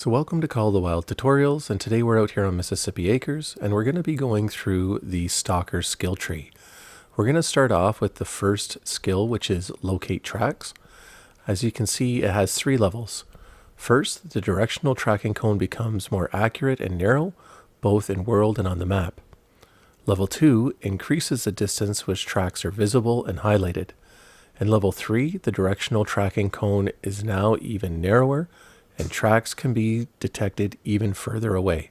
So welcome to Call of the Wild Tutorials, and today we're out here on Mississippi Acres, and we're going to be going through the Stalker skill tree. We're going to start off with the first skill, which is Locate Tracks. As you can see, it has 3 levels. First, the directional tracking cone becomes more accurate and narrow, both in world and on the map. Level 2 increases the distance which tracks are visible and highlighted. And level 3, the directional tracking cone is now even narrower, and tracks can be detected even further away.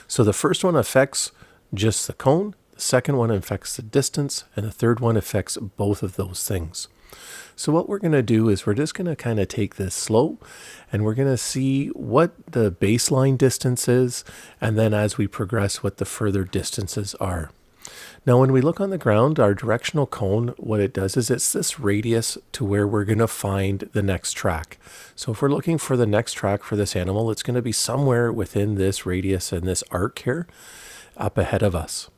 So the first one affects just the cone, the second one affects the distance, and the third one affects both of those things. So what we're going to do is we're just going to kind of take this slow, and we're going to see what the baseline distance is, and then as we progress what the further distances are. Now when we look on the ground, our directional cone, what it does is it's this radius to where we're going to find the next track. So if we're looking for the next track for this animal, it's going to be somewhere within this radius and this arc here up ahead of us.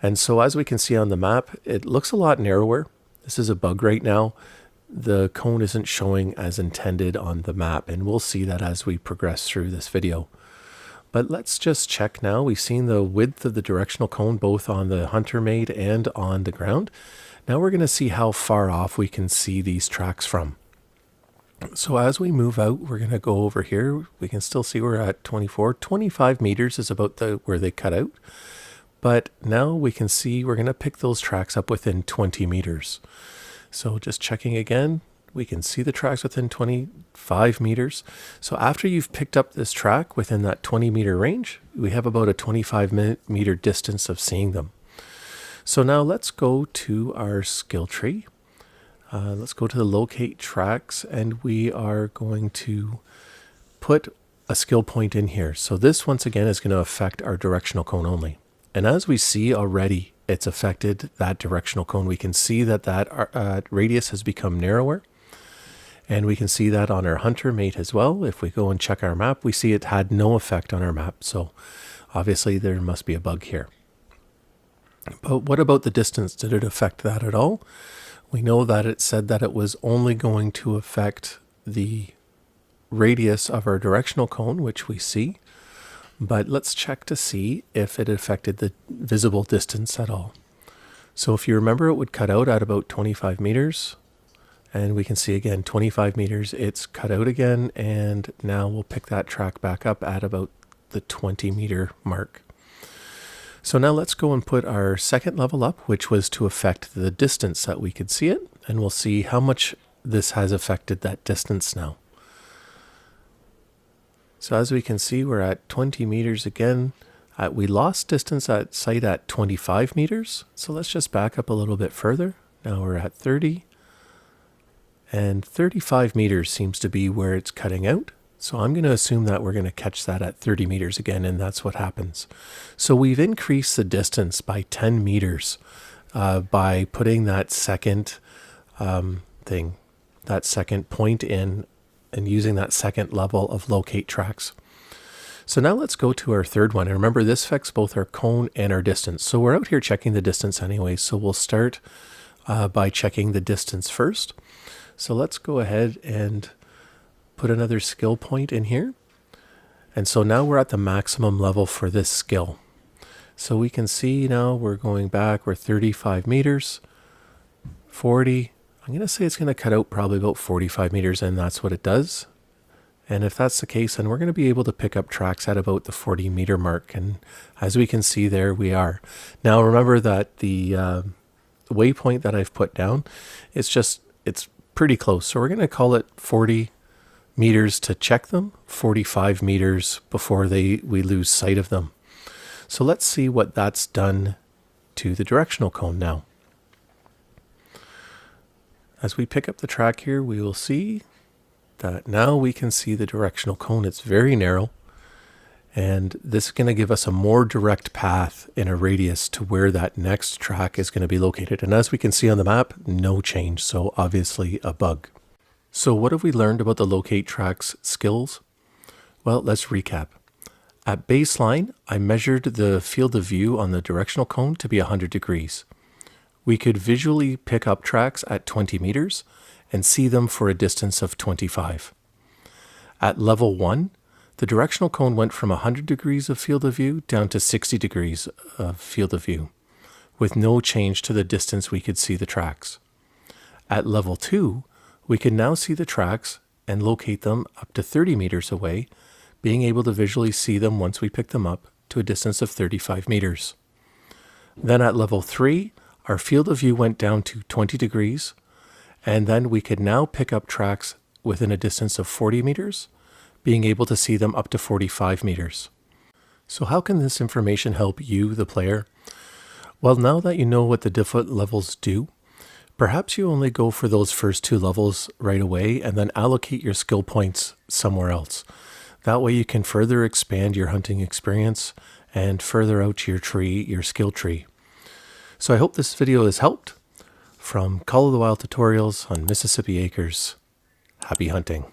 And so as we can see on the map, it looks a lot narrower. This is a bug right now. The cone isn't showing as intended on the map, and we'll see that as we progress through this video. But let's just check now. We've seen the width of the directional cone both on the hunter made and on the ground. Now we're going to see how far off we can see these tracks from. So as we move out, we're going to go over here. We can still see we're at 25 meters is about where they cut out. But now we can see we're going to pick those tracks up within 20 meters. So just checking again. We can see the tracks within 25 meters. So after you've picked up this track within that 20 meter range, we have about a 25 meter distance of seeing them. So now let's go to our skill tree. Let's go to the locate tracks, and we are going to put a skill point in here. So this once again is going to affect our directional cone only. And as we see already, it's affected that directional cone. We can see that that radius has become narrower. And we can see that on our hunter mate as well. If we go and check our map, we see it had no effect on our map. So obviously there must be a bug here. But what about the distance? Did it affect that at all? We know that it said that it was only going to affect the radius of our directional cone, which we see. But let's check to see if it affected the visible distance at all. So if you remember, it would cut out at about 25 meters. And we can see again, 25 meters, it's cut out again. And now we'll pick that track back up at about the 20 meter mark. So now let's go and put our second level up, which was to affect the distance that we could see it. And we'll see how much this has affected that distance now. So as we can see, we're at 20 meters again. We lost distance at sight at 25 meters. So let's just back up a little bit further. Now we're at 30. And 35 meters seems to be where it's cutting out. So I'm going to assume that we're going to catch that at 30 meters again, and that's what happens. So we've increased the distance by 10 meters by putting that second that second point in and using that second level of locate tracks. So now let's go to our third one. And remember, this affects both our cone and our distance. So we're out here checking the distance anyway. So we'll start by checking the distance first. So let's go ahead and put another skill point in here. And so now we're at the maximum level for this skill. So we can see now we're going back, we're 35 meters, 40. I'm going to say it's going to cut out probably about 45 meters, and that's what it does. And if that's the case, then we're going to be able to pick up tracks at about the 40 meter mark. And as we can see there, we are. Now remember that the waypoint that I've put down, it's pretty close. So we're going to call it 40 meters to check them, 45 meters before we lose sight of them. So let's see what that's done to the directional cone now. As we pick up the track here, we will see that now we can see the directional cone. It's very narrow, and this is going to give us a more direct path in a radius to where that next track is going to be located. And as we can see on the map, no change, so obviously a bug. So what have we learned about the locate tracks skills? Well, let's recap. At baseline, I measured the field of view on the directional cone to be 100 degrees. We could visually pick up tracks at 20 meters and see them for a distance of 25. At level 1, the directional cone went from 100 degrees of field of view down to 60 degrees of field of view, with no change to the distance we could see the tracks. At level 2, we can now see the tracks and locate them up to 30 meters away, being able to visually see them once we pick them up to a distance of 35 meters. Then at level 3, our field of view went down to 20 degrees, and then we could now pick up tracks within a distance of 40 meters, being able to see them up to 45 meters. So how can this information help you, the player? Well, now that you know what the different levels do, perhaps you only go for those first 2 levels right away and then allocate your skill points somewhere else. That way you can further expand your hunting experience and further out your tree, your skill tree. So I hope this video has helped. From Call of the Wild Tutorials on Mississippi Acres, happy hunting.